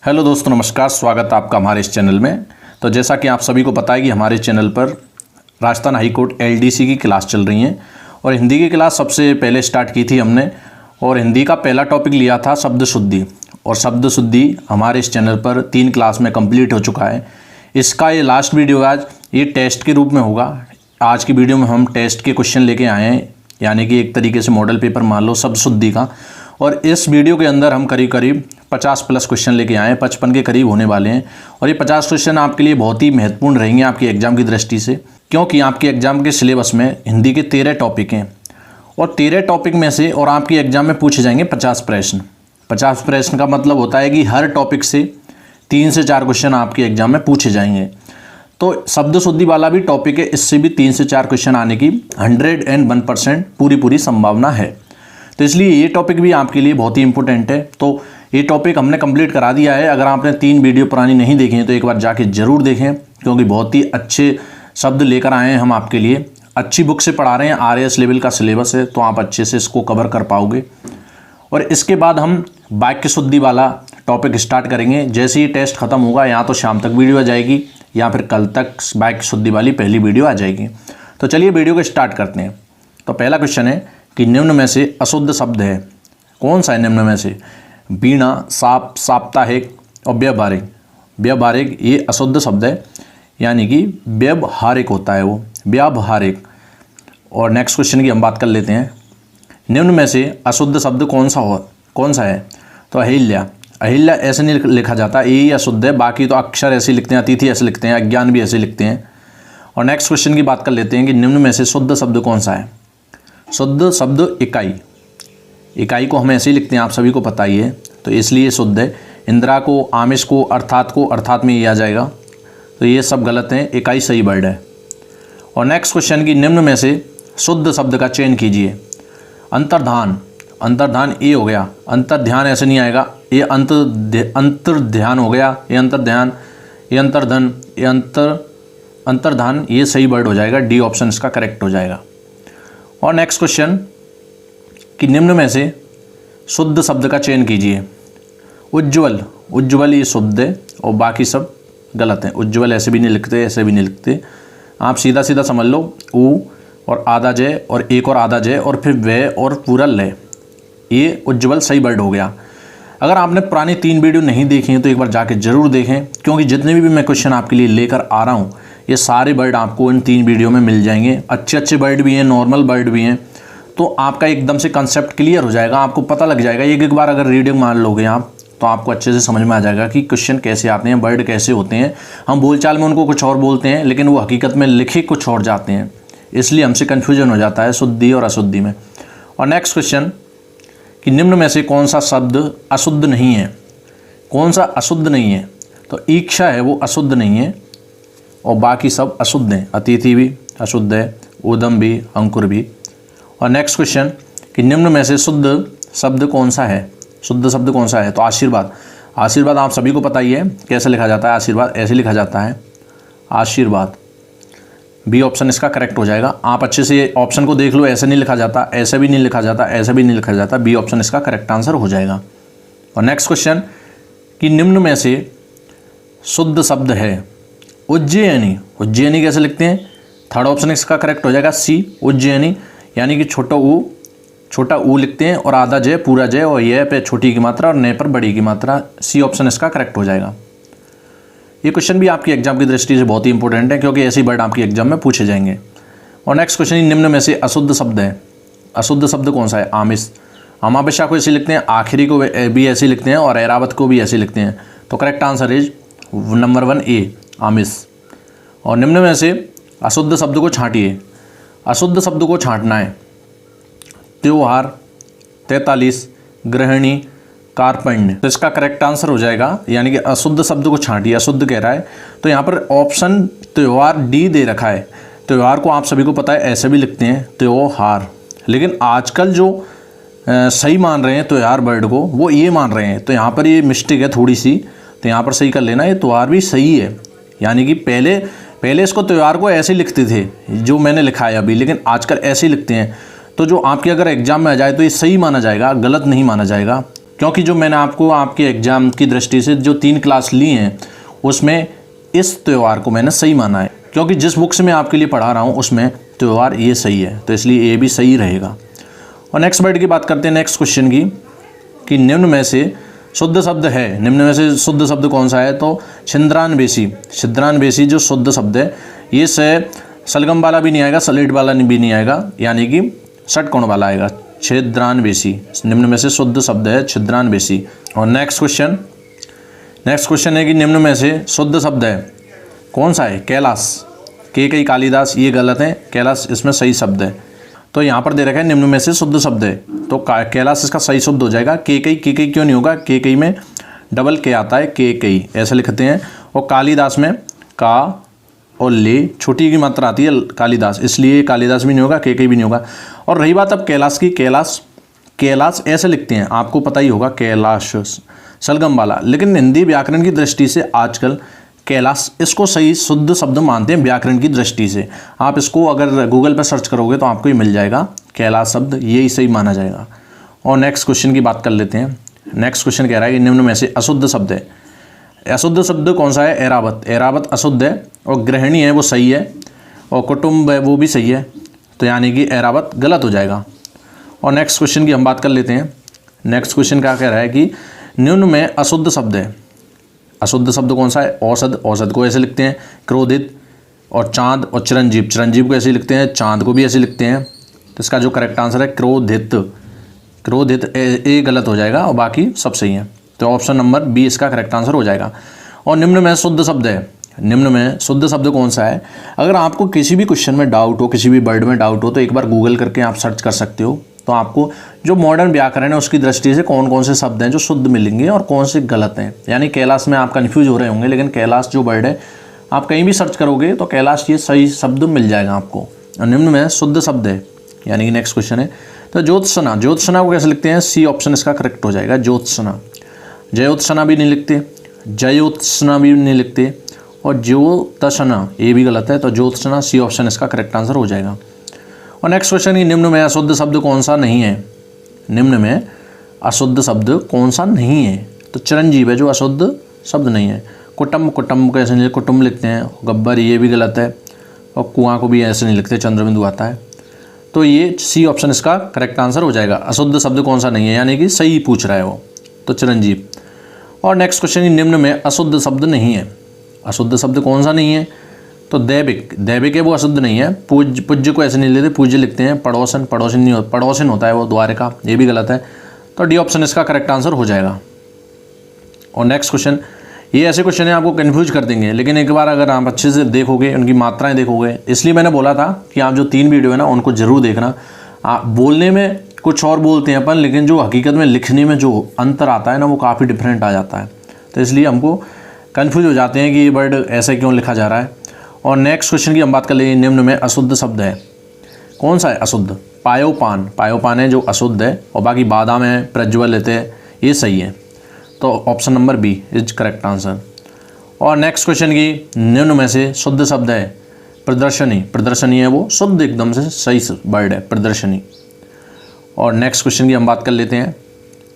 Hello दोस्तों, नमस्कार। स्वागत है आपका हमारे इस चैनल में। तो जैसा कि आप सभी को पता है कि हमारे चैनल पर राजस्थान हाई कोर्ट एलडीसी की क्लास चल रही हैं और हिंदी की क्लास सबसे पहले स्टार्ट की थी हमने। और हिंदी का पहला टॉपिक लिया था शब्द शुद्धि, और शब्द शुद्धि हमारे इस चैनल पर 3 क्लास में कंप्लीट हो चुका है। इसका ये लास्ट वीडियो आज ये टेस्ट के रूप में होगा। आज की वीडियो में हम टेस्ट के क्वेश्चन लेके आए हैं, यानी कि एक तरीके से मॉडल पेपर मान लो शब्द शुद्धि का। और इस वीडियो के अंदर हम करीब 50+ क्वेश्चन लेके आए हैं, 55 के करीब होने वाले हैं। और ये 50 क्वेश्चन आपके लिए बहुत ही महत्वपूर्ण रहेंगे आपके एग्जाम की दृष्टि से, क्योंकि आपके एग्जाम के सिलेबस में हिंदी के 13 टॉपिक हैं और 13 टॉपिक में से और आपके एग्जाम में पूछे जाएंगे 50 प्रश्न। 50 प्रश्न का मतलब होता है कि हर टॉपिक से 3 से 4 क्वेश्चन आपके एग्जाम में पूछे जाएंगे। तो शब्द शुद्धि वाला भी टॉपिक है, इससे भी 3 से 4 क्वेश्चन आने की 101% पूरी संभावना है। तो इसलिए ये टॉपिक भी आपके लिए बहुत ही इंपॉर्टेंट है। तो ये टॉपिक हमने कंप्लीट करा दिया है। अगर आपने 3 वीडियो पुरानी नहीं देखी हैं तो एक बार जाके ज़रूर देखें, क्योंकि बहुत ही अच्छे शब्द लेकर आए हैं हम आपके लिए। अच्छी बुक से पढ़ा रहे हैं, RAS लेवल का सिलेबस है, तो आप अच्छे से इसको कवर कर पाओगे। और इसके बाद हम वाक्य शुद्धि वाला टॉपिक स्टार्ट करेंगे। जैसे ही टेस्ट खत्म होगा, या तो शाम तक वीडियो आ जाएगी या फिर कल तक वाक्य शुद्धि वाली पहली वीडियो आ जाएगी। तो चलिए वीडियो को स्टार्ट करते हैं। तो पहला क्वेश्चन है कि निम्न में से अशुद्ध शब्द है। कौन सा है निम्न में से? वीणा, साप, साप्ताहिक और व्यवहारिक। व्यवहारिक ये अशुद्ध शब्द है, यानी कि व्यवहारिक होता है वो, व्यावहारिक। और नेक्स्ट क्वेश्चन की हम बात कर लेते हैं। निम्न में से अशुद्ध शब्द कौन सा है? तो अहिल्या। अहिल्या ऐसे नहीं लिखा जाता, यही अशुद्ध है। बाकी तो अक्षर ऐसे लिखते हैं, अतिथि ऐसे लिखते हैं, अज्ञान भी ऐसे लिखते हैं। और नेक्स्ट क्वेश्चन की बात कर लेते हैं कि निम्न में से शुद्ध शब्द कौन सा है? शुद्ध शब्द इकाई। इकाई को हम ऐसे ही लिखते हैं, आप सभी को पता ही है, तो इसलिए शुद्ध है। इंदिरा को, आमिष को, अर्थात में ये आ जाएगा, तो ये सब गलत हैं। इकाई सही वर्ड है। और नेक्स्ट क्वेश्चन की निम्न में से शुद्ध शब्द का चयन कीजिए। अंतर्धान। अंतर्धान ये हो गया। अंतर्ध्यान ऐसे नहीं आएगा, ये अंतर्ध्यान हो गया। ये अंतर्ध्यान, ये अंतर्धन, ये अंतर्धान, ये सही वर्ड हो जाएगा। डी ऑप्शन इसका करेक्ट हो जाएगा। और नेक्स्ट क्वेश्चन कि निम्न में से शुद्ध शब्द का चयन कीजिए। उज्ज्वल। उज्ज्वल ये शुद्ध है और बाकी सब गलत है। उज्ज्वल ऐसे भी नहीं लिखते, ऐसे भी नहीं लिखते। आप सीधा समझ लो, ऊ और आधा जय और एक और आधा जय और फिर वह और पूरा लय, ये उज्ज्वल सही वर्ड हो गया। अगर आपने पुरानी 3 वीडियो नहीं देखी हैं तो एक बार जाके ज़रूर देखें, क्योंकि जितने भी मैं क्वेश्चन आपके लिए लेकर आ रहा हूँ ये सारे वर्ड आपको इन 3 वीडियो में मिल जाएंगे। अच्छे वर्ड भी हैं, नॉर्मल वर्ड भी हैं, तो आपका एकदम से कंसेप्ट क्लियर हो जाएगा। आपको पता लग जाएगा, एक बार अगर रीडिंग मान लोगे आप तो आपको अच्छे से समझ में आ जाएगा कि क्वेश्चन कैसे आते हैं, वर्ड कैसे होते हैं। हम बोलचाल में उनको कुछ और बोलते हैं, लेकिन वो हकीकत में लिखे कुछ और जाते हैं, इसलिए हमसे कन्फ्यूजन हो जाता है शुद्धि और अशुद्धि में। और नेक्स्ट क्वेश्चन कि निम्न में से कौन सा शब्द अशुद्ध नहीं है? कौन सा अशुद्ध नहीं है? तो ईक्षा है, वो अशुद्ध नहीं है और बाकी सब अशुद्ध हैं। अतिथि भी अशुद्ध है, ऊदम भी, अंकुर भी। और नेक्स्ट क्वेश्चन कि निम्न में से शुद्ध शब्द कौन सा है? शुद्ध शब्द कौन सा है? तो आशीर्वाद। आशीर्वाद आप सभी को पता ही है कैसे लिखा जाता है। आशीर्वाद ऐसे लिखा जाता है, आशीर्वाद। बी ऑप्शन इसका करेक्ट हो जाएगा। आप अच्छे से ऑप्शन को देख लो, ऐसे नहीं लिखा जाता, ऐसे भी नहीं लिखा जाता, ऐसे भी नहीं लिखा जाता। बी ऑप्शन इसका करेक्ट आंसर हो जाएगा। और नेक्स्ट क्वेश्चन कि निम्न में से शुद्ध शब्द है उज्जयिनी। उज्जयिनी कैसे लिखते हैं? थर्ड ऑप्शन इसका करेक्ट हो जाएगा, सी उज्जयिनी, यानी कि छोटा ऊ लिखते हैं और आधा जय, पूरा जय, और यह पे छोटी की मात्रा और नए पर बड़ी की मात्रा। सी ऑप्शन इसका करेक्ट हो जाएगा। ये क्वेश्चन भी आपकी एग्जाम की दृष्टि से बहुत ही इंपॉर्टेंट है, क्योंकि ऐसे वर्ड आपकी एग्जाम में पूछे जाएंगे। और नेक्स्ट क्वेश्चन निम्न में से अशुद्ध शब्द है। अशुद्ध शब्द कौन सा है? आमिष। अमावस्या को ऐसे लिखते हैं, आखिरी को भी ऐसे लिखते हैं और ऐरावत को भी ऐसे लिखते हैं। तो करेक्ट आंसर इज नंबर 1 ए, आमिष। और निम्न में से अशुद्ध शब्द को छांटिए। अशुद्ध शब्द को छांटना है। त्योहार, 43, गृहिणी, कार्पण्य। तो इसका करेक्ट आंसर हो जाएगा, यानी कि अशुद्ध शब्द को छांटिए। अशुद्ध कह रहा है, तो यहाँ पर ऑप्शन त्योहार डी दे रखा है। त्योहार को आप सभी को पता है ऐसे भी लिखते हैं, त्योहार, लेकिन आजकल जो सही मान रहे हैं त्योहार वर्ड को, वो ये मान रहे हैं। तो यहाँ पर ये मिस्टेक है थोड़ी सी, तो यहाँ पर सही कर लेना। ये त्योहार भी सही है, यानी कि पहले इसको त्योहार को ऐसे लिखते थे जो मैंने लिखा है अभी, लेकिन आजकल ऐसे ही लिखते हैं। तो जो आपके अगर एग्जाम में आ जाए तो ये सही माना जाएगा, गलत नहीं माना जाएगा। क्योंकि जो मैंने आपको आपके एग्जाम की दृष्टि से जो 3 क्लास ली हैं उसमें इस त्यौहार को मैंने सही माना है, क्योंकि जिस बुक से मैं आपके लिए पढ़ा रहा हूँ उसमें त्यौहार ये सही है, तो इसलिए ये भी सही रहेगा। और नेक्स्ट वर्ड की बात करते हैं, नेक्स्ट क्वेश्चन की, कि निम्न में से शुद्ध शब्द है, निम्न में से शुद्ध शब्द कौन सा है? तो छिंद्रानवेशी। छिंद्रानवेशी जो शुद्ध शब्द है ये से सलगम वाला भी नहीं आएगा, सलेट वाला भी नहीं आएगा, यानी कि षटकोण वाला आएगा, छिद्रानवेशी। निम्न में से शुद्ध शब्द है छिद्रानवेशी। और नेक्स्ट क्वेश्चन है कि निम्न में से शुद्ध शब्द है कौन सा है? कैलाश। कई कालिदास ये गलत है, कैलाश इसमें सही शब्द है। तो यहाँ पर दे रखा है निम्न में से शुद्ध शब्द है, तो कैलाश इसका सही शब्द हो जाएगा। केकई क्यों नहीं होगा? केकई में डबल के आता है, केकई ऐसे लिखते हैं। और कालिदास में का और ले छोटी की मात्रा आती है कालिदास, इसलिए कालिदास भी नहीं होगा, केकई भी नहीं होगा। और रही बात अब कैलाश की, कैलाश ऐसे लिखते हैं, आपको पता ही होगा, कैलाश सलगम वाला। लेकिन हिंदी व्याकरण की दृष्टि से आजकल कैलाश इसको सही शुद्ध शब्द मानते हैं व्याकरण की दृष्टि से। आप इसको अगर गूगल पर सर्च करोगे तो आपको ही मिल जाएगा, कैलाश शब्द यही सही माना जाएगा। और नेक्स्ट क्वेश्चन की बात कर लेते हैं। नेक्स्ट क्वेश्चन कह रहा है कि निम्न में से अशुद्ध शब्द है, अशुद्ध शब्द कौन सा है? ऐरावत। ऐरावत अशुद्ध है। और गृहिणी है वो सही है, और कुटुंब है वो भी सही है, तो यानी कि ऐरावत गलत हो जाएगा। और नेक्स्ट क्वेश्चन की हम बात कर लेते हैं। नेक्स्ट क्वेश्चन क्या कह रहा है कि निम्न में अशुद्ध शब्द है, अशुद्ध शब्द कौन सा है? औषध। औषध को ऐसे लिखते हैं क्रोधित। और चांद और चिरंजीव, चिरंजीव को ऐसे लिखते हैं, चांद को भी ऐसे लिखते हैं। तो इसका जो करेक्ट आंसर है क्रोधित। क्रोधित ए गलत हो जाएगा और बाकी सब सही है, तो ऑप्शन नंबर बी इसका करेक्ट आंसर हो जाएगा। और निम्न में शुद्ध शब्द है, निम्न में शुद्ध शब्द कौन सा है? अगर आपको किसी भी क्वेश्चन में डाउट हो, किसी भी वर्ड में डाउट हो, तो एक बार गूगल करके आप सर्च कर सकते हो, तो आपको जो मॉडर्न व्याकरण है उसकी दृष्टि से कौन कौन से शब्द हैं जो शुद्ध मिलेंगे और कौन से गलत हैं। यानी कैलाश में आप कन्फ्यूज हो रहे होंगे, लेकिन कैलाश जो वर्ड है आप कहीं भी सर्च करोगे तो कैलाश ये सही शब्द मिल जाएगा आपको। और निम्न में शुद्ध शब्द है, यानी कि नेक्स्ट क्वेश्चन है तो ज्योत्सना। ज्योत्सना को कैसे लिखते हैं? सी ऑप्शन इसका करेक्ट हो जाएगा, ज्योत्सना। जयोत्सना भी नहीं लिखते, जयोत्सना भी नहीं लिखते, और ज्योत्सना ये भी गलत है, तो ज्योत्सना सी ऑप्शन इसका करेक्ट आंसर हो जाएगा। और नेक्स्ट क्वेश्चन की निम्न में अशुद्ध शब्द कौन सा नहीं है? निम्न में अशुद्ध शब्द कौन सा नहीं है? तो चिरंजीव है जो अशुद्ध शब्द नहीं है। कुटुंब, कुटुंब कैसे नहीं, कुटुंब लिखते हैं। गब्बर ये भी गलत है, और कुआं को भी ऐसे नहीं लिखते, चंद्रबिंदु आता है, तो ये सी ऑप्शन इसका करेक्ट आंसर हो जाएगा। अशुद्ध शब्द कौन सा नहीं है, यानी कि सही पूछ रहा है वो, तो चिरंजीव। और नेक्स्ट क्वेश्चन निम्न में अशुद्ध शब्द नहीं है, अशुद्ध शब्द कौन सा नहीं है? तो दैविक, दैविक है वो अशुद्ध नहीं है। पूज्य, पूज्य को ऐसे नहीं लेते, पूज्य लिखते हैं। पड़ोसन, पड़ोसन नहीं होता, पड़ोसन होता है वो द्वारका, ये भी गलत है, तो डी ऑप्शन इसका करेक्ट आंसर हो जाएगा। और नेक्स्ट क्वेश्चन, ये ऐसे क्वेश्चन है आपको कन्फ्यूज कर देंगे, लेकिन एक बार अगर आप अच्छे से देखोगे, उनकी मात्राएं देखोगे, इसलिए मैंने बोला था कि आप जो 3 वीडियो है ना उनको जरूर देखना। आप बोलने में कुछ और बोलते हैं अपन, लेकिन जो हकीकत में लिखने में जो अंतर आता है ना वो काफ़ी डिफरेंट आ जाता है, तो इसलिए हमको कन्फ्यूज हो जाते हैं कि ये वर्ड ऐसे क्यों लिखा जा रहा है। और नेक्स्ट क्वेश्चन की हम बात कर लेंगे। निम्न में अशुद्ध शब्द है कौन सा है? अशुद्ध। पायोपान, पायोपान है जो अशुद्ध है, और बाकी बादाम है, प्रज्वलित है, ये सही है, तो option number B is correct answer. और नेक्स्ट क्वेश्चन की निम्न में से शुद्ध शब्द है प्रदर्शनी। प्रदर्शनी है वो शुद्ध एकदम से सही वर्ड है, प्रदर्शनी। और नेक्स्ट क्वेश्चन की हम बात कर लेते हैं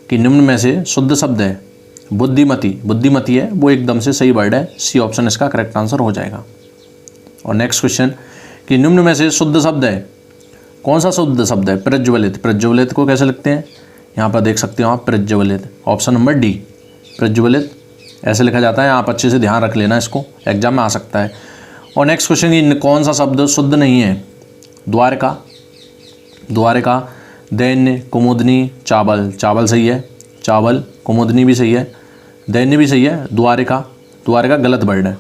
कि निम्न में से शुद्ध शब्द है बुद्धिमती। बुद्धिमती है वो एकदम से सही वर्ड है, सी ऑप्शन इसका करेक्ट आंसर हो जाएगा। और नेक्स्ट क्वेश्चन कि निम्न में से शुद्ध शब्द है कौन सा? शुद्ध शब्द है प्रज्वलित। प्रज्वलित को कैसे लिखते हैं? यहाँ पर देख सकते हो आप, प्रज्वलित, ऑप्शन नंबर डी, प्रज्वलित ऐसे लिखा जाता है। आप अच्छे से ध्यान रख लेना, इसको एग्जाम में आ सकता है। और नेक्स्ट क्वेश्चन की कौन सा शब्द शुद्ध नहीं है? द्वारका, द्वारका, दैन्य, कुमुदनी, चावल, चावल सही है, चावल, कुमुदनी भी सही है, दैन्य भी सही है, द्वारका, द्वारका गलत वर्ड है,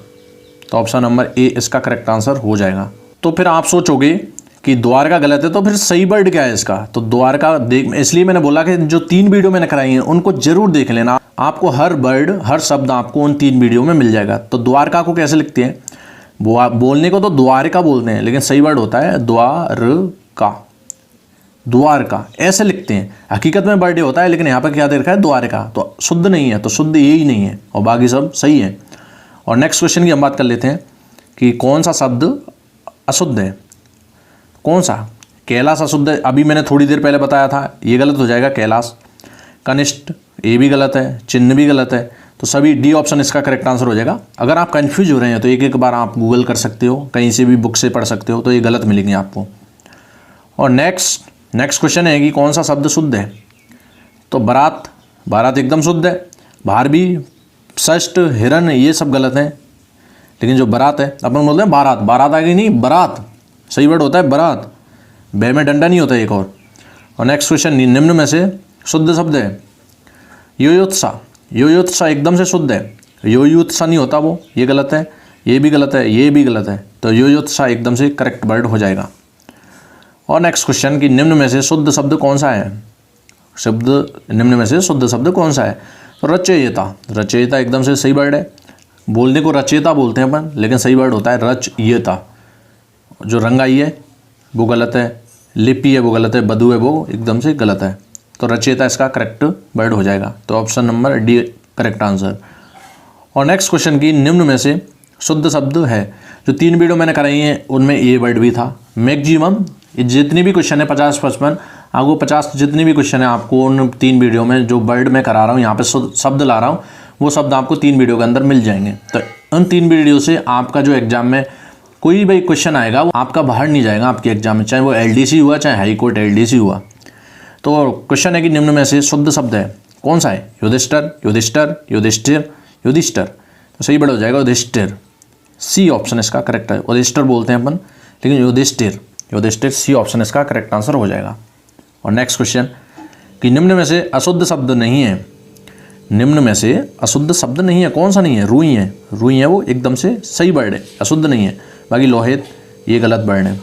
तो ऑप्शन नंबर ए इसका करेक्ट आंसर हो जाएगा। तो फिर आप सोचोगे कि द्वारका गलत है, तो फिर सही वर्ड क्या है इसका? तो द्वारका देख, इसलिए मैंने बोला कि जो 3 वीडियो मैंने कराई हैं उनको जरूर देख लेना, आपको हर वर्ड, हर शब्द आपको उन 3 वीडियो में मिल जाएगा। तो द्वारका को कैसे लिखते हैं? बोलने को तो द्वारका बोलते हैं, लेकिन सही वर्ड होता है द्वारका, द्वारका ऐसे लिखते हैं। हकीकत में बर्थडे होता है, लेकिन यहाँ पर क्या दे रखा है? द्वारका, तो शुद्ध नहीं है, तो शुद्ध यही नहीं है, और बाकी सब सही है। और नेक्स्ट क्वेश्चन की हम बात कर लेते हैं कि कौन सा शब्द अशुद्ध है? कौन सा? कैलाश अशुद्ध है, अभी मैंने थोड़ी देर पहले बताया था, ये गलत हो जाएगा कैलाश। कनिष्ठ, ए भी गलत है, चिन्ह भी गलत है, तो सभी डी ऑप्शन इसका करेक्ट आंसर हो जाएगा। अगर आप कंफ्यूज हो रहे हैं तो एक एक बार आप गूगल कर सकते हो, कहीं से भी बुक से पढ़ सकते हो, तो ये गलत मिलेंगे आपको। और नेक्स्ट क्वेश्चन है कि कौन सा शब्द शुद्ध है। तो बारात, बारात एकदम शुद्ध है। बाहर भी, षष्ठ, हिरण, ये सब गलत हैं। लेकिन जो बारात है, अपन बोलते हैं बारात, बारात आ गई नहीं, बारात सही वर्ड होता है बारात, बे में डंडा नहीं होता एक और नेक्स्ट क्वेश्चन, निम्न में से शुद्ध शब्द है। योयोत्सा, योयोत्सा एकदम से शुद्ध है। योयुत्सा नहीं होता वो, ये गलत है, ये भी गलत है, ये भी गलत है, तो योयोत्सा एकदम से करेक्ट वर्ड हो जाएगा। और नेक्स्ट क्वेश्चन कि निम्न में से शुद्ध शब्द कौन सा है। शब्द निम्न में से शुद्ध शब्द कौन सा है। तो रचयिता, रचयिता एकदम से सही वर्ड है। बोलने को रचयिता बोलते हैं अपन, लेकिन सही वर्ड होता है रचयिता। जो रंगाई है वो गलत है, लिपि है वो गलत है, बधु है वो एकदम से गलत है। तो रचयिता इसका करेक्ट वर्ड हो जाएगा। तो option number D correct answer. और नेक्स्ट क्वेश्चन की निम्न में से शुद्ध शब्द है। जो 3 वीडियो मैंने कराई हैं उनमें ये वर्ड भी था। मैक्सिमम जितनी भी क्वेश्चन है 50-55 आपको 50 जितनी भी क्वेश्चन है आपको उन 3 वीडियो में जो वर्ड मैं करा रहा हूँ, यहाँ पे शब्द ला रहा हूँ, वो शब्द आपको 3 वीडियो के अंदर मिल जाएंगे। तो उन 3 वीडियो से आपका जो एग्जाम में कोई भी क्वेश्चन आएगा वो आपका बाहर नहीं जाएगा आपके एग्जाम में, चाहे वो LDC हुआ चाहे हाई कोर्ट LDC हुआ। तो क्वेश्चन है कि निम्न में से शुद्ध शब्द है कौन सा है। युधिष्ठिर, युधिष्ठिर, युधिष्ठिर, युधिष्ठिर, तो सही वर्ड हो जाएगा युधिष्ठिर। सी ऑप्शन इसका करेक्ट है। युधिष्ठिर बोलते हैं अपन, लेकिन युधिष्ठिर, युधिष्ठिर, सी ऑप्शन इसका करेक्ट आंसर हो जाएगा। और नेक्स्ट क्वेश्चन कि निम्न में से अशुद्ध शब्द नहीं है। निम्न में से अशुद्ध शब्द नहीं है, कौन सा नहीं है। रुई है, रुई है वो एकदम से सही वर्ड है, अशुद्ध नहीं है। बाकी लोहित ये गलत वर्ड है।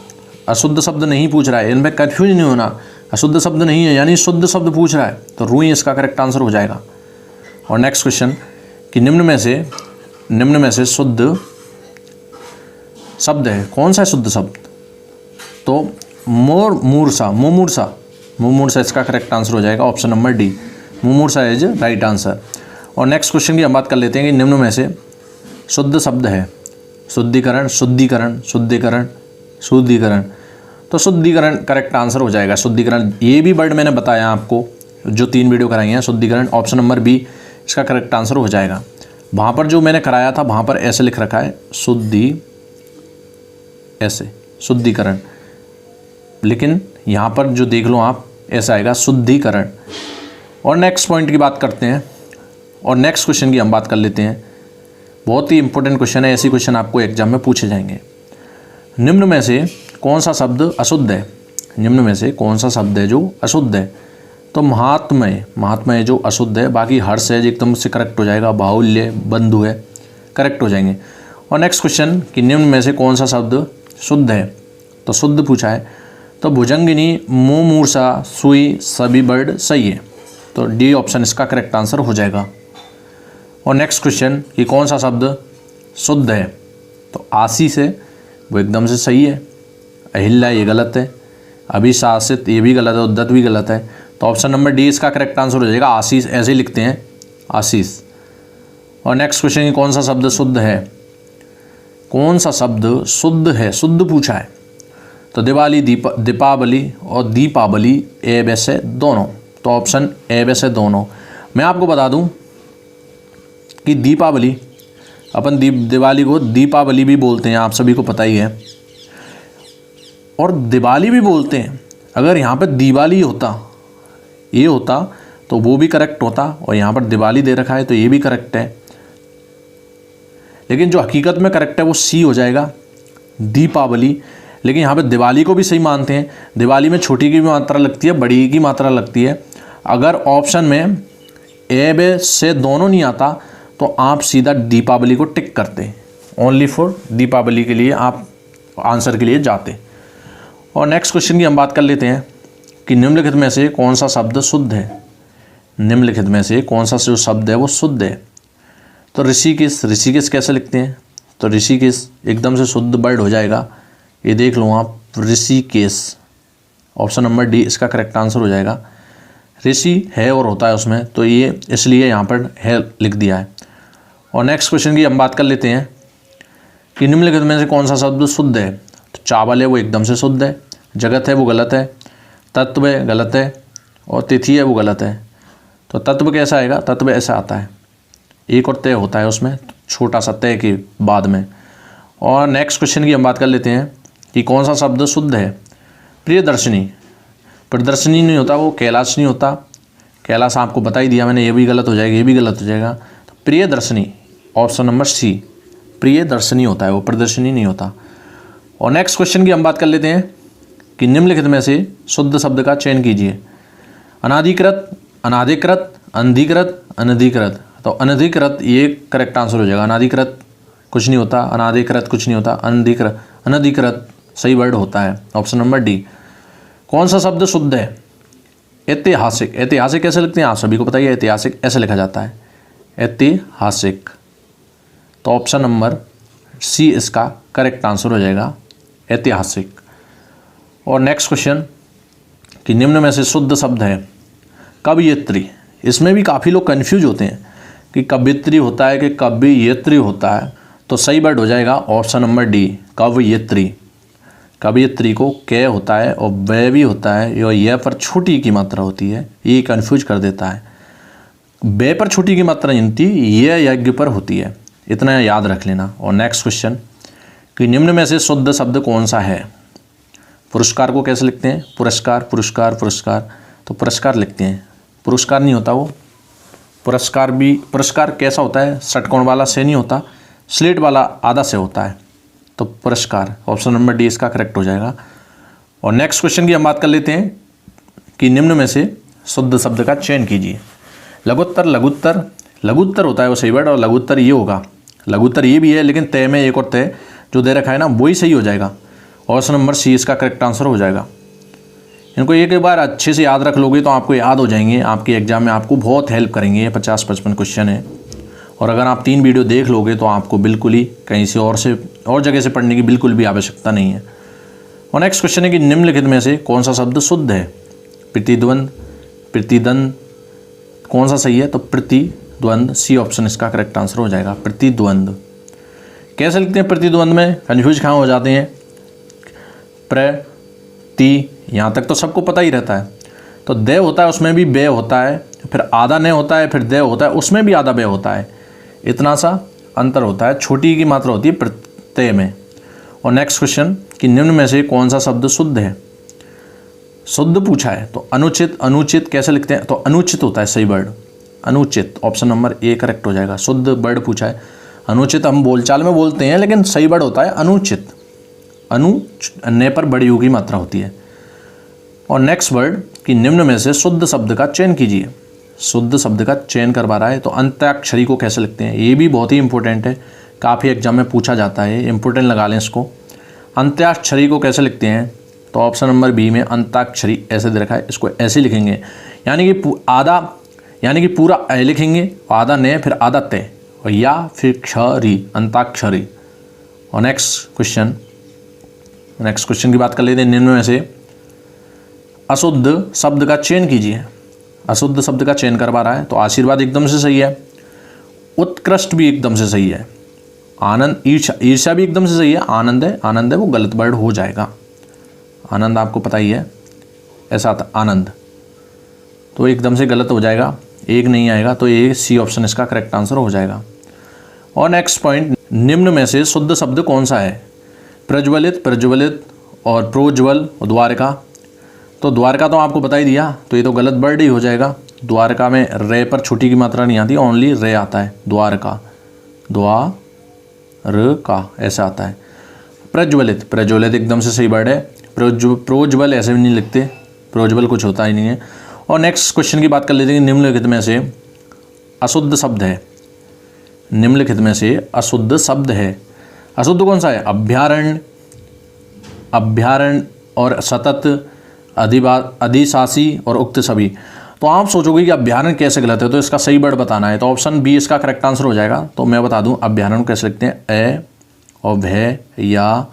अशुद्ध शब्द नहीं पूछ रहा है, इनमें कन्फ्यूज नहीं होना। अशुद्ध शब्द नहीं है यानी शुद्ध शब्द पूछ रहा है, तो रुई इसका करेक्ट आंसर हो जाएगा। और नेक्स्ट क्वेश्चन कि निम्न में से शुद्ध शब्द है कौन सा है शुद्ध शब्द। तो मूर्छा, मुमूर्छा, मुमूर्छा इसका करेक्ट आंसर हो जाएगा। ऑप्शन नंबर डी, मुमूर्छा इज राइट आंसर। और नेक्स्ट क्वेश्चन की हम बात कर लेते हैं कि निम्न में से शुद्ध शब्द है। शुद्धिकरण, शुद्धिकरण, शुद्धिकरण, शुद्धिकरण, तो शुद्धिकरण करेक्ट आंसर हो जाएगा। शुद्धिकरण ये भी वर्ड मैंने बताया आपको जो 3 वीडियो कराई हैं। शुद्धिकरण ऑप्शन नंबर बी इसका करेक्ट आंसर हो जाएगा। वहाँ पर जो मैंने कराया था वहाँ पर ऐसे लिख रखा है शुद्धि, ऐसे शुद्धिकरण, लेकिन यहाँ पर जो देख लो आप ऐसा आएगा शुद्धिकरण। और नेक्स्ट पॉइंट की बात करते हैं और नेक्स्ट क्वेश्चन की हम बात कर लेते हैं। बहुत ही इंपॉर्टेंट क्वेश्चन है, ऐसी क्वेश्चन आपको एग्जाम में पूछे जाएंगे। निम्न में से कौन सा शब्द अशुद्ध है। निम्न में से कौन सा शब्द है जो अशुद्ध है। तो महात्मय, महात्मय जो अशुद्ध है। बाकी हर्ष है एकदम से करेक्ट हो जाएगा। बाहुल्य, बंधु है करेक्ट हो जाएंगे। और नेक्स्ट क्वेश्चन कि निम्न में से कौन सा शब्द शुद्ध है। तो शुद्ध पूछा है, तो भुजंगिनी, मुमूर्छा, सुई सभी वर्ड सही है। तो डी ऑप्शन इसका करेक्ट आंसर हो जाएगा। और नेक्स्ट क्वेश्चन कि कौन सा शब्द शुद्ध है। तो आशीष है वो एकदम से सही है। अहिल्या ये गलत है। अभिशासित ये भी गलत है। उद्धत भी गलत है। तो ऑप्शन नंबर डी इसका करेक्ट आंसर हो जाएगा। आशीष ऐसे ही लिखते हैं, आशीष। और नेक्स्ट क्वेश्चन कि कौन सा शब्द शुद्ध है। कौन सा शब्द शुद्ध है, शुद्ध पूछा है। तो दिवाली, दीपावली और दीपावली ए वैसे दोनों, तो ऑप्शन ए वैसे दोनों। मैं आपको बता दूं कि दीपावली अपन दिवाली को दीपावली भी बोलते हैं, आप सभी को पता ही है, और दिवाली भी बोलते हैं। अगर यहाँ पर दिवाली होता, ये होता तो वो भी करेक्ट होता, और यहाँ पर दिवाली दे रखा है तो ये भी करेक्ट है। लेकिन जो हकीकत में करेक्ट है वो सी हो जाएगा, दीपावली। लेकिन यहाँ पे दिवाली को भी सही मानते हैं। दिवाली में छोटी की भी मात्रा लगती है, बड़ी की मात्रा लगती है। अगर ऑप्शन में ए बे से दोनों नहीं आता तो आप सीधा दीपावली को टिक करते, ओनली फॉर दीपावली के लिए आप आंसर के लिए जाते। और नेक्स्ट क्वेश्चन की हम बात कर लेते हैं कि निम्नलिखित में से कौन सा शब्द शुद्ध है। निम्नलिखित में से कौन सा जो शब्द है वो शुद्ध है। तो ऋषिकेश, ऋषिकेश कैसे लिखते हैं। तो ऋषिकेश एकदम से शुद्ध वर्ड हो जाएगा। ये देख लो आप, ऋषिकेश, ऑप्शन नंबर डी इसका करेक्ट आंसर हो जाएगा। ऋषि है और होता है उसमें, तो ये इसलिए यहाँ पर है लिख दिया है। और नेक्स्ट क्वेश्चन की हम बात कर लेते हैं कि निम्नलिखित में से कौन सा शब्द शुद्ध है। तो चावल है वो एकदम से शुद्ध है। जगत है वो गलत है। तत्व है गलत है। और तिथि है वो गलत है। तो तत्व कैसा आएगा, तत्व ऐसा आता है, एक और तय होता है उसमें, छोटा सा तय के बाद में। और नेक्स्ट क्वेश्चन की हम बात कर लेते हैं कि कौन सा शब्द शुद्ध है। प्रियदर्शनी, प्रदर्शनी नहीं होता, वो कैलाश नहीं होता, कैलाश आपको बता ही दिया मैंने, ये भी गलत हो जाएगा, ये भी गलत हो जाएगा। तो Priyadarshini option number C, Priyadarshini होता है वो, प्रदर्शनी नहीं होता। और नेक्स्ट क्वेश्चन की हम बात कर लेते हैं कि निम्नलिखित में से शुद्ध शब्द का चयन कीजिए। अनाधिकृत, अनाधिकृत, अनधिकृत, अनधिकृत। तो अनधिकृत ये करेक्ट आंसर हो जाएगा। अनाधिकृत कुछ नहीं होता, अनाधिकृत कुछ नहीं होता, अनधिकृत, अनधिकृत सही वर्ड होता है, ऑप्शन नंबर डी। कौन सा शब्द शुद्ध है। ऐतिहासिक, ऐतिहासिक कैसे लिखते हैं आप सभी को पता ही है, ऐतिहासिक ऐसे लिखा जाता है, ऐतिहासिक। तो ऑप्शन नंबर सी इसका करेक्ट आंसर हो जाएगा, ऐतिहासिक। और नेक्स्ट क्वेश्चन कि निम्न में से शुद्ध शब्द है कवयित्री। इसमें भी काफ़ी लोग कंफ्यूज होते हैं कि कवयित्री होता है कि कवयित्री होता है। तो सही वर्ड हो जाएगा ऑप्शन नंबर डी, कवयित्री। कवयित्री को कै होता है और वे भी होता है, और यह पर छोटी की मात्रा होती है, ये कंफ्यूज कर देता है। बे पर छोटी की मात्रा नहीं होती, यह यज्ञ पर होती है, इतना याद रख लेना। और नेक्स्ट क्वेश्चन कि निम्न में से शुद्ध शब्द कौन सा है। पुरस्कार को कैसे लिखते हैं, पुरस्कार, पुरस्कार, पुरस्कार। तो पुरस्कार लिखते हैं, पुरस्कार नहीं होता वो। पुरस्कार भी, पुरस्कार कैसा होता है, षटकोण वाला से नहीं होता, स्लेट वाला आधा से होता है। तो पुरस्कार ऑप्शन नंबर डी इसका करेक्ट हो जाएगा। और नेक्स्ट क्वेश्चन की हम बात कर लेते हैं कि निम्न में से शुद्ध शब्द का चयन कीजिए। लघुत्तर, लघुत्तर, लघुत्तर होता है वो सही वर्ड, और लघुत्तर ये होगा, लघुत्तर ये भी है लेकिन तय में एक और तय जो दे रखा है ना वही सही हो जाएगा, ऑप्शन नंबर सी इसका करेक्ट आंसर हो जाएगा। इनको एक बार अच्छे से याद रख लोगे तो आपको याद हो जाएंगे, आपके एग्जाम में आपको बहुत हेल्प करेंगे। ये 50-55 क्वेश्चन है, और अगर आप 3 वीडियो देख लोगे तो आपको बिल्कुल ही कहीं से और जगह से पढ़ने की बिल्कुल भी आवश्यकता नहीं है। और नेक्स्ट क्वेश्चन है कि निम्नलिखित में से कौन सा शब्द शुद्ध है। प्रतिद्वंद, प्रतिद्वंद कौन सा सही है, तो प्रतिद्वंद सी ऑप्शन इसका करेक्ट आंसर हो जाएगा, प्रतिद्वंद। कैसे लिखते हैं प्रतिद्वंद में, कन्फ्यूज कहाँ हो जाते हैं। प्रति, यहाँ तक तो सबको पता ही रहता है। तो दे होता है उसमें भी बे होता है, फिर आधा ने होता है, फिर दे होता है उसमें भी आधा बे होता है, इतना सा अंतर होता है, छोटी की मात्रा होती है प्रत्यय में। और नेक्स्ट क्वेश्चन कि निम्न में से कौन सा शब्द शुद्ध है। शुद्ध पूछा है तो अनुचित, अनुचित कैसे लिखते हैं, तो अनुचित होता है सही वर्ड, अनुचित ऑप्शन नंबर ए करेक्ट हो जाएगा। शुद्ध वर्ड पूछा है, अनुचित हम बोलचाल में बोलते हैं लेकिन सही वर्ड होता है अनुचित, अनु ने पर बड़ी यू की मात्रा होती है। और नेक्स्ट वर्ड कि निम्न में से शुद्ध शब्द का चयन कीजिए। शुद्ध शब्द का चयन करवा रहा है तो अंत्याक्षरी को कैसे लिखते हैं, ये भी बहुत ही इंपॉर्टेंट है, काफ़ी एग्जाम में पूछा जाता है, इंपॉर्टेंट लगा लें इसको। अंत्याक्षरी को कैसे लिखते हैं, तो ऑप्शन नंबर बी में अंताक्षरी ऐसे दे रखा है, इसको ऐसे लिखेंगे, यानी कि आधा, यानी कि पूरा ए लिखेंगे, आधा ने, फिर आधा ते, और या फिर क्षरी, अंताक्षरी। और नेक्स्ट क्वेश्चन की बात कर लेते हैं। निम्न में से अशुद्ध शब्द का चयन कीजिए। अशुद्ध शब्द का चयन करवा रहा है तो आशीर्वाद एकदम से सही है, उत्कृष्ट भी एकदम से सही है, आनंद, ईर्ष्या, ईर्ष्या भी एकदम से सही है, आनंद है, आनंद है वो गलत वर्ड हो जाएगा। आनंद आपको पता ही है, ऐसा आता आनंद, तो एकदम से गलत हो जाएगा, एक नहीं आएगा, तो ये सी ऑप्शन इसका करेक्ट आंसर हो जाएगा। और नेक्स्ट पॉइंट, निम्न में से शुद्ध शब्द कौन सा है। प्रज्वलित, प्रज्वलित और प्रोज्वल और द्वारका। तो द्वारका तो आपको बता ही दिया, तो ये तो गलत वर्ड ही हो जाएगा। द्वारका में रे पर छोटी की मात्रा नहीं आती, ओनली रे आता है, द्वारका, द्वारका ऐसा आता है। प्रज्वलित, प्रज्वलित एकदम से सही वर्ड है, प्रोज्वल ऐसे भी नहीं लिखते, प्रोज्वल कुछ होता ही नहीं है। और नेक्स्ट क्वेश्चन की बात कर लेते हैं। निम्नलिखित में से अशुद्ध शब्द है, निम्नलिखित में से अशुद्ध शब्द है, अशुद्ध कौन सा है। अभ्यारण्य, अभ्यारण्य और सतत, अधिशासी और उक्त सभी। तो आप सोचोगे कि अभ्यारण्य कैसे गलत है, तो इसका सही वर्ड बताना है, तो ऑप्शन बी इसका करेक्ट आंसर हो जाएगा। तो मैं बता दूं अभ्यारण्य कैसे लिखते हैं, ए और भय या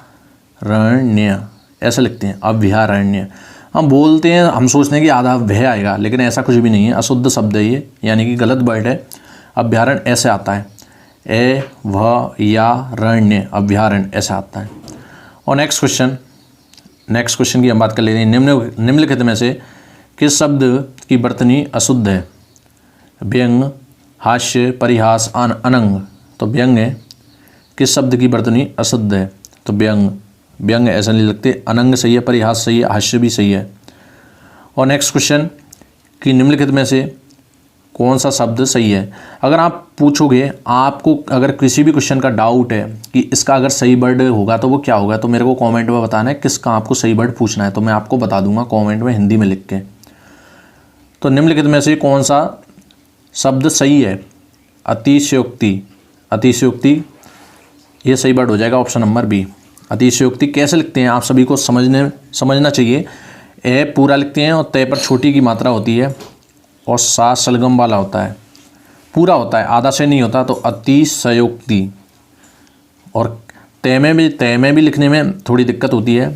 रण्य ऐसे लिखते हैं, अभ्यारण्य। हम बोलते हैं, हम सोचते हैं कि आधा भय आएगा, लेकिन ऐसा कुछ भी नहीं है, अशुद्ध शब्द है ये, यानी कि गलत वर्ड है। अभ्यारण्य ऐसे आता है, ए व या रण्य, अभ्यारण्य ऐसा आता है। और नेक्स्ट क्वेश्चन की हम बात कर लेते हैं। निम्नलिखित में से किस शब्द की वर्तनी अशुद्ध है। व्यंग, हास्य, परिहास, अनंग। तो व्यंग है। किस शब्द की वर्तनी अशुद्ध है? तो व्यंग। व्यंग ऐसा नहीं लगते। अनंग सही है, परिहास सही है, हास्य भी सही है। और नेक्स्ट क्वेश्चन कि निम्नलिखित में से कौन सा शब्द सही है? अगर आप पूछोगे, आपको अगर किसी भी क्वेश्चन का डाउट है कि इसका अगर सही वर्ड होगा तो वो क्या होगा, तो मेरे को कमेंट में बताना है किसका आपको सही वर्ड पूछना है, तो मैं आपको बता दूंगा कमेंट में हिंदी में लिख के। तो निम्नलिखित में से कौन सा शब्द सही है? अतिशयोक्ति। अतिशयोक्ति ये सही वर्ड हो जाएगा, ऑप्शन नंबर बी। अतिशयोक्ति कैसे लिखते हैं आप सभी को समझना चाहिए। ए पूरा लिखते हैं और तय पर छोटी की मात्रा होती है और सा सलगम वाला होता है, पूरा होता है, आधा से नहीं होता। तो अतिशयोक्ति। और तय में भी लिखने में थोड़ी दिक्कत होती है,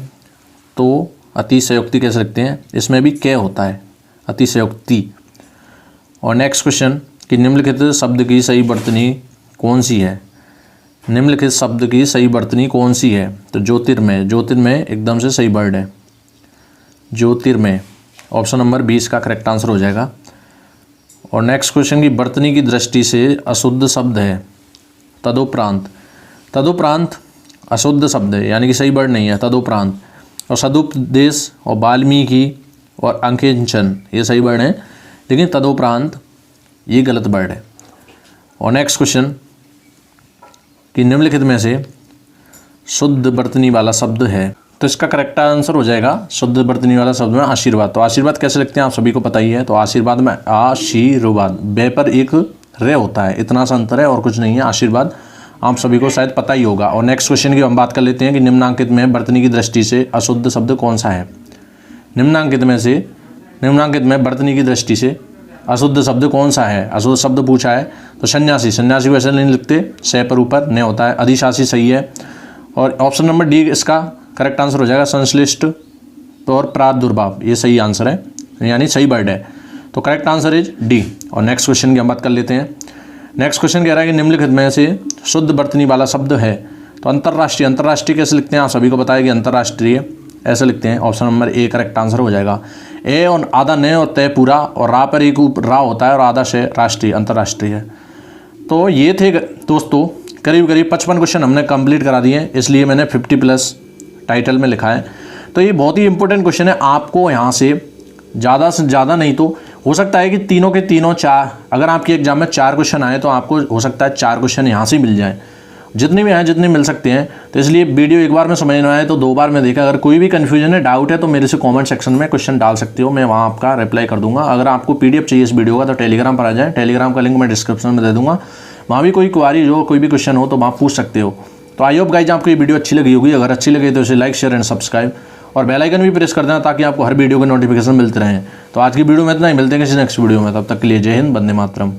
तो अतिशयोक्ति कैसे लिखते हैं? इसमें भी कै होता है, अतिशयोक्ति। और नेक्स्ट क्वेश्चन कि निम्नलिखित शब्द की सही वर्तनी कौन सी है? निम्नलिखित शब्द की सही वर्तनी कौन सी है? तो ज्योतिर्मय। ज्योतिर्मय एकदम से सही वर्ड है, ज्योतिर्मय। ऑप्शन नंबर 20 का करेक्ट आंसर हो जाएगा। और नेक्स्ट क्वेश्चन की वर्तनी की दृष्टि से अशुद्ध शब्द है तदुपरांत। तदुपरांत अशुद्ध शब्द है, यानी कि सही वर्ड नहीं है तदुपरांत। और सदुपदेश और वाल्मीकि और अंकेचन ये सही वर्ड है, लेकिन तदुपरांत ये गलत वर्ड है। और नेक्स्ट क्वेश्चन कि निम्नलिखित में से शुद्ध वर्तनी वाला शब्द है? तो इसका करेक्ट आंसर हो जाएगा शुद्ध वर्तनी वाला शब्द में आशीर्वाद। तो आशीर्वाद कैसे लिखते हैं आप सभी को पता ही है। तो आशीर्वाद में आशीर्वाद, बे पर एक रे होता है, इतना सा अंतर है और कुछ नहीं है। आशीर्वाद आप सभी को शायद पता ही होगा। और नेक्स्ट क्वेश्चन की हम बात कर लेते हैं कि निम्नांकित में वर्तनी की दृष्टि से अशुद्ध शब्द कौन सा है? निम्नांकित में वर्तनी की दृष्टि से अशुद्ध शब्द कौन सा है? अशुद्ध शब्द पूछा है तो सन्यासी। सन्यासी को ऐसे नहीं लिखते, से पर ऊपर ने होता है। अधिशासी सही है। और ऑप्शन नंबर डी इसका करेक्ट आंसर हो जाएगा। संश्लिष्ट और प्रादुर्भाव ये सही आंसर है, यानी सही वर्ड है। तो करेक्ट आंसर इज डी। और नेक्स्ट क्वेश्चन की हम बात कर लेते हैं। नेक्स्ट क्वेश्चन कह रहा है कि निम्नलिखित में से शुद्ध वर्तनी वाला शब्द है? तो अंतर्राष्ट्रीय। अंतर्राष्ट्रीय कैसे लिखते हैं आप सभी को बताया कि अंतर्राष्ट्रीय ऐसे लिखते हैं। Option number A correct answer हो जाएगा। ए और आधा ने और तय पूरा और रा पर एक रा होता है और आधा से राष्ट्रीय, अंतर्राष्ट्रीय। तो ये थे दोस्तों करीब 55 क्वेश्चन हमने कंप्लीट करा दिए, इसलिए मैंने 50+ टाइटल में लिखा है। तो ये बहुत ही इंपॉर्टेंट क्वेश्चन है। आपको यहाँ से ज़्यादा नहीं तो हो सकता है कि तीनों के तीनों चार, अगर आपके एग्जाम में 4 क्वेश्चन आए तो आपको हो सकता है 4 क्वेश्चन यहाँ से मिल जाए, जितने भी आए जितने मिल सकते हैं। तो इसलिए वीडियो एक बार में समझ में आए तो 2 बार में देखा। अगर कोई भी कन्फ्यूजन है, डाउट है, तो मेरे से कमेंट सेक्शन में क्वेश्चन डाल सकते हो, मैं वहाँ आपका रिप्लाई कर दूंगा। अगर आपको PDF चाहिए इस वीडियो का तो टेलीग्राम पर आ जाए, टेलीग्राम का लिंक मैं डिस्क्रिप्शन में दे दूँगा। वहाँ भी कोई क्वारी जो कोई भी क्वेश्चन हो तो वहाँ पूछ सकते हो। तो आई होप गाइज आपको ये वीडियो अच्छी लगी होगी। अगर अच्छी लगी तो इसे लाइक, शेयर एंड सब्सक्राइब और बेल आइकन भी प्रेस कर देना ताकि आपको हर वीडियो के नोटिफिकेशन मिलते रहें। तो आज की वीडियो में इतना ही, मिलते हैं किसी नेक्स्ट वीडियो में। तब तक के लिए जय हिंद, वंदे मातरम।